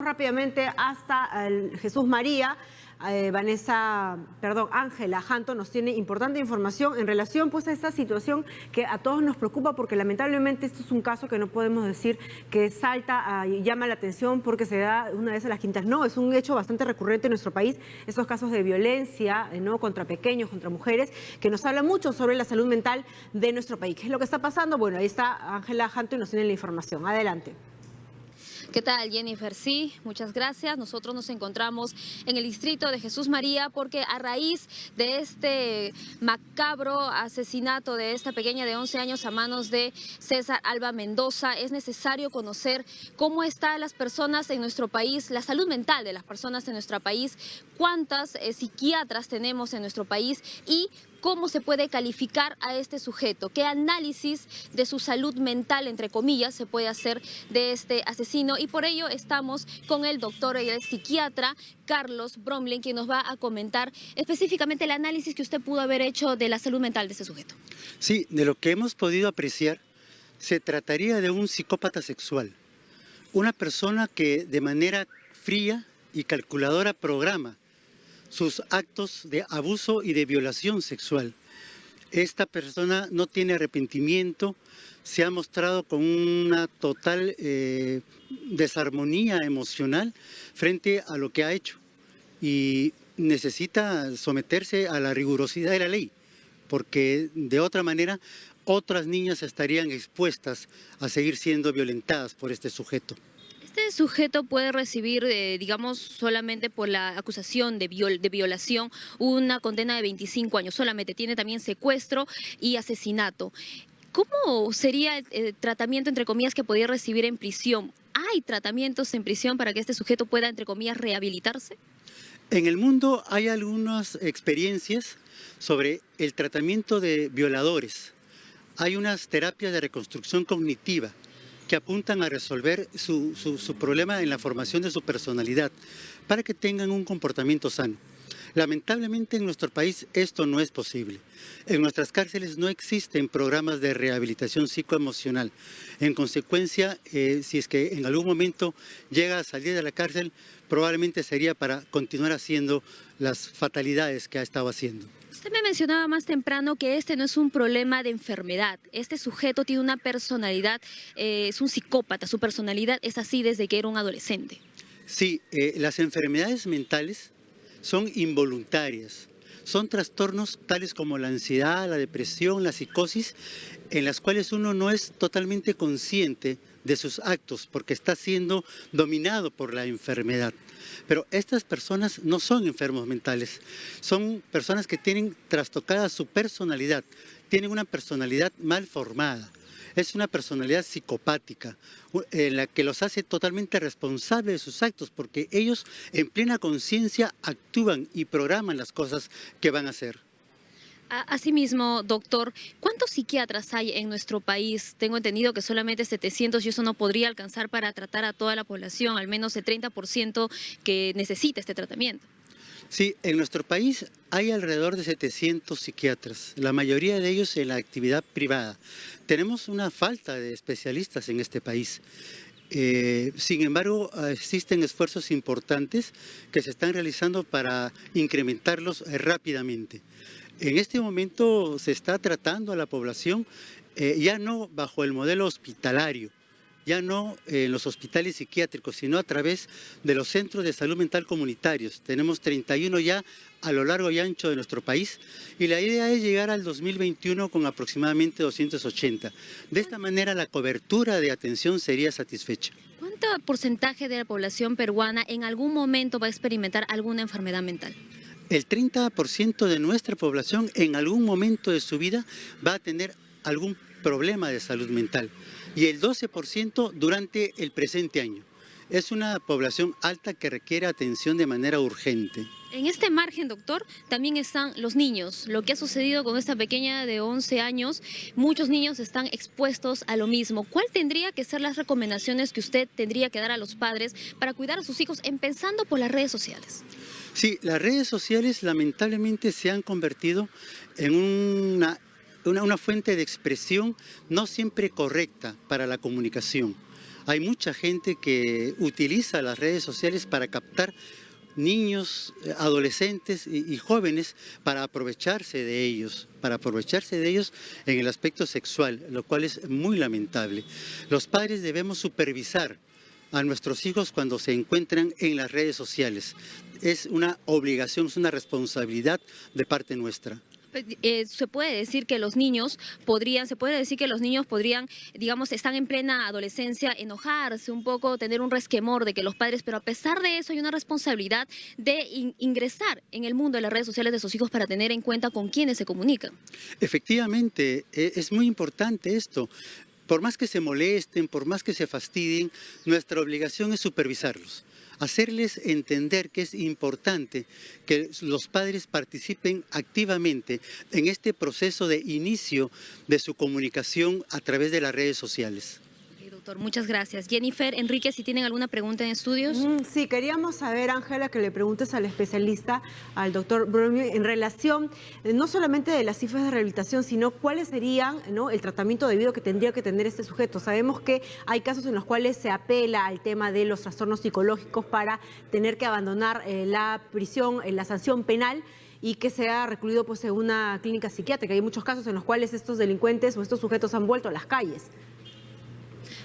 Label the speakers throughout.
Speaker 1: Rápidamente hasta Jesús María. Ángela Janto nos tiene importante información en relación pues a esta situación que a todos nos preocupa, porque lamentablemente esto es un caso que no podemos decir que salta y llama la atención porque se da una vez a las quintas. No, es un hecho bastante recurrente en nuestro país, estos casos de violencia no contra pequeños, contra mujeres, que nos habla mucho sobre la salud mental de nuestro país. ¿Qué es lo que está pasando? Bueno, ahí está Ángela Janto y nos tiene la información. Adelante.
Speaker 2: ¿Qué tal, Jennifer? Sí, muchas gracias. Nosotros nos encontramos en el distrito de Jesús María porque a raíz de este macabro asesinato de esta pequeña de 11 años a manos de César Alba Mendoza, es necesario conocer cómo están las personas en nuestro país, la salud mental de las personas en nuestro país, cuántas psiquiatras tenemos en nuestro país y cómo se puede calificar a este sujeto, qué análisis de su salud mental, entre comillas, se puede hacer de este asesino. Y por ello estamos con el doctor y el psiquiatra Carlos Bromlin, quien nos va a comentar específicamente el análisis que usted pudo haber hecho de la salud mental de este sujeto.
Speaker 3: Sí, de lo que hemos podido apreciar, se trataría de un psicópata sexual, una persona que de manera fría y calculadora programa sus actos de abuso y de violación sexual. Esta persona no tiene arrepentimiento, se ha mostrado con una total desarmonía emocional frente a lo que ha hecho y necesita someterse a la rigurosidad de la ley, porque de otra manera otras niñas estarían expuestas a seguir siendo violentadas por este sujeto.
Speaker 2: Este sujeto puede recibir, digamos, solamente por la acusación de violación, una condena de 25 años. Solamente tiene también secuestro y asesinato. ¿Cómo sería el tratamiento, entre comillas, que podría recibir en prisión? ¿Hay tratamientos en prisión para que este sujeto pueda, entre comillas, rehabilitarse?
Speaker 3: En el mundo hay algunas experiencias sobre el tratamiento de violadores. Hay unas terapias de reconstrucción cognitiva que apuntan a resolver su problema en la formación de su personalidad para que tengan un comportamiento sano. Lamentablemente en nuestro país esto no es posible. En nuestras cárceles no existen programas de rehabilitación psicoemocional. En consecuencia, si es que en algún momento llega a salir de la cárcel, probablemente sería para continuar haciendo las fatalidades que ha estado haciendo.
Speaker 2: Usted me mencionaba más temprano que este no es un problema de enfermedad. Este sujeto tiene una personalidad, es un psicópata, su personalidad es así desde que era un adolescente.
Speaker 3: Sí, las enfermedades mentales son involuntarias. Son trastornos tales como la ansiedad, la depresión, la psicosis, en las cuales uno no es totalmente consciente de sus actos porque está siendo dominado por la enfermedad. Pero estas personas no son enfermos mentales, son personas que tienen trastocada su personalidad, tienen una personalidad mal formada. Es una personalidad psicopática, en la que los hace totalmente responsables de sus actos, porque ellos en plena conciencia actúan y programan las cosas que van a hacer.
Speaker 2: Asimismo, doctor, ¿cuántos psiquiatras hay en nuestro país? Tengo entendido que solamente 700 y eso no podría alcanzar para tratar a toda la población, al menos el 30% que necesita este tratamiento.
Speaker 3: Sí, en nuestro país hay alrededor de 700 psiquiatras, la mayoría de ellos en la actividad privada. Tenemos una falta de especialistas en este país. Sin embargo, existen esfuerzos importantes que se están realizando para incrementarlos rápidamente. En este momento se está tratando a la población ya no bajo el modelo hospitalario, ya no en los hospitales psiquiátricos, sino a través de los centros de salud mental comunitarios. Tenemos 31 ya a lo largo y ancho de nuestro país y la idea es llegar al 2021 con aproximadamente 280. De esta manera la cobertura de atención sería satisfecha.
Speaker 2: ¿Cuánto porcentaje de la población peruana en algún momento va a experimentar alguna enfermedad mental?
Speaker 3: El 30% de nuestra población en algún momento de su vida va a tener algún problema de salud mental y el 12% durante el presente año. Es una población alta que requiere atención de manera urgente.
Speaker 2: En este margen, doctor, también están los niños. Lo que ha sucedido con esta pequeña de 11 años, muchos niños están expuestos a lo mismo. ¿Cuál tendría que ser las recomendaciones que usted tendría que dar a los padres para cuidar a sus hijos, empezando por las redes sociales?
Speaker 3: Sí, las redes sociales lamentablemente se han convertido en una fuente de expresión no siempre correcta para la comunicación. Hay mucha gente que utiliza las redes sociales para captar niños, adolescentes y jóvenes para aprovecharse de ellos en el aspecto sexual, lo cual es muy lamentable. Los padres debemos supervisar a nuestros hijos cuando se encuentran en las redes sociales. Es una obligación, es una responsabilidad de parte nuestra.
Speaker 2: Se puede decir que los niños podrían, digamos, están en plena adolescencia, enojarse un poco, tener un resquemor de que los padres, pero a pesar de eso hay una responsabilidad de ingresar en el mundo de las redes sociales de sus hijos para tener en cuenta con quiénes se comunican.
Speaker 3: Efectivamente, es muy importante esto. Por más que se molesten, por más que se fastidien, nuestra obligación es supervisarlos, hacerles entender que es importante que los padres participen activamente en este proceso de inicio de su comunicación a través de las redes sociales.
Speaker 2: Doctor, muchas gracias. Jennifer, Enrique, si tienen alguna pregunta en estudios.
Speaker 1: Sí, queríamos saber, Ángela, que le preguntes al especialista, al doctor Bromley, en relación no solamente de las cifras de rehabilitación, sino cuáles serían, ¿no?, el tratamiento debido que tendría que tener este sujeto. Sabemos que hay casos en los cuales se apela al tema de los trastornos psicológicos para tener que abandonar la prisión, la sanción penal, y que sea recluido pues en una clínica psiquiátrica. Hay muchos casos en los cuales estos delincuentes o estos sujetos han vuelto a las calles.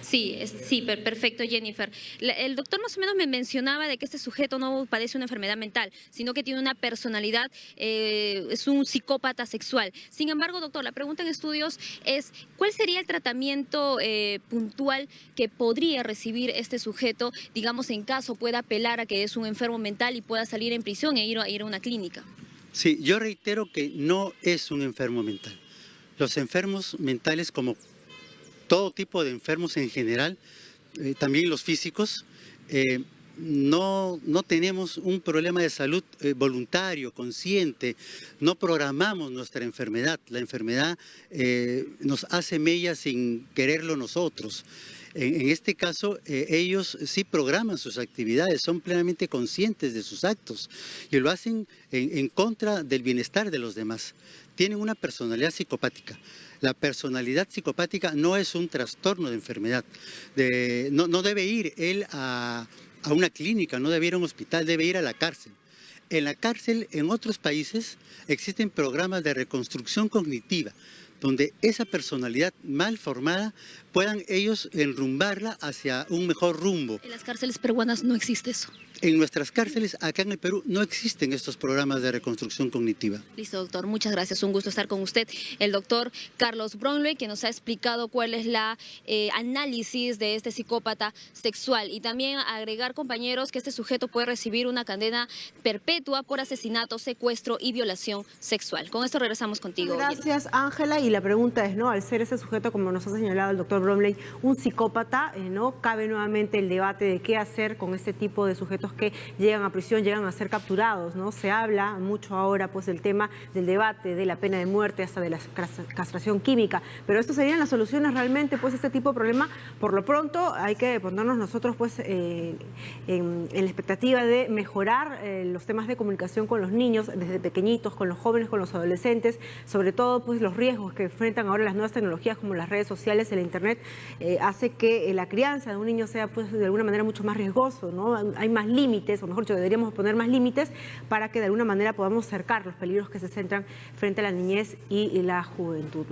Speaker 2: Sí, perfecto, Jennifer. El doctor más o menos me mencionaba de que este sujeto no padece una enfermedad mental, sino que tiene una personalidad, es un psicópata sexual. Sin embargo, doctor, la pregunta en estudios es, ¿cuál sería el tratamiento puntual que podría recibir este sujeto, digamos, en caso pueda apelar a que es un enfermo mental y pueda salir en prisión e ir a una clínica?
Speaker 3: Sí, yo reitero que no es un enfermo mental. Los enfermos mentales, como todo tipo de enfermos en general, también los físicos, no tenemos un problema de salud voluntario, consciente, no programamos nuestra enfermedad. La enfermedad nos hace mella sin quererlo nosotros. En este caso, ellos sí programan sus actividades, son plenamente conscientes de sus actos y lo hacen en contra del bienestar de los demás. Tienen una personalidad psicopática. La personalidad psicopática no es un trastorno de enfermedad. No debe ir él a una clínica, no debe ir a un hospital, debe ir a la cárcel. En la cárcel, en otros países, existen programas de reconstrucción cognitiva, donde esa personalidad mal formada puedan ellos enrumbarla hacia un mejor rumbo.
Speaker 2: En las cárceles peruanas no existe eso.
Speaker 3: En nuestras cárceles, acá en el Perú, no existen estos programas de reconstrucción cognitiva.
Speaker 2: Listo, doctor. Muchas gracias. Un gusto estar con usted. El doctor Carlos Bromley, que nos ha explicado cuál es la análisis de este psicópata sexual. Y también agregar, compañeros, que este sujeto puede recibir una condena perpetua por asesinato, secuestro y violación sexual. Con esto regresamos contigo.
Speaker 1: Gracias, Ángela. Y la pregunta es, ¿no?, al ser ese sujeto, como nos ha señalado el doctor Bromley, un psicópata, ¿no?, cabe nuevamente el debate de qué hacer con este tipo de sujetos que llegan a prisión, llegan a ser capturados, ¿no? Se habla mucho ahora pues del tema del debate de la pena de muerte, hasta de la castración química, pero ¿esto serían las soluciones realmente pues este tipo de problema? Por lo pronto hay que ponernos nosotros pues en la expectativa de mejorar los temas de comunicación con los niños desde pequeñitos, con los jóvenes, con los adolescentes, sobre todo pues los riesgos que enfrentan ahora las nuevas tecnologías como las redes sociales, el internet, hace que la crianza de un niño sea pues de alguna manera mucho más riesgoso, ¿no? Hay más límites, o mejor dicho, deberíamos poner más límites para que de alguna manera podamos cercar los peligros que se centran frente a la niñez y la juventud.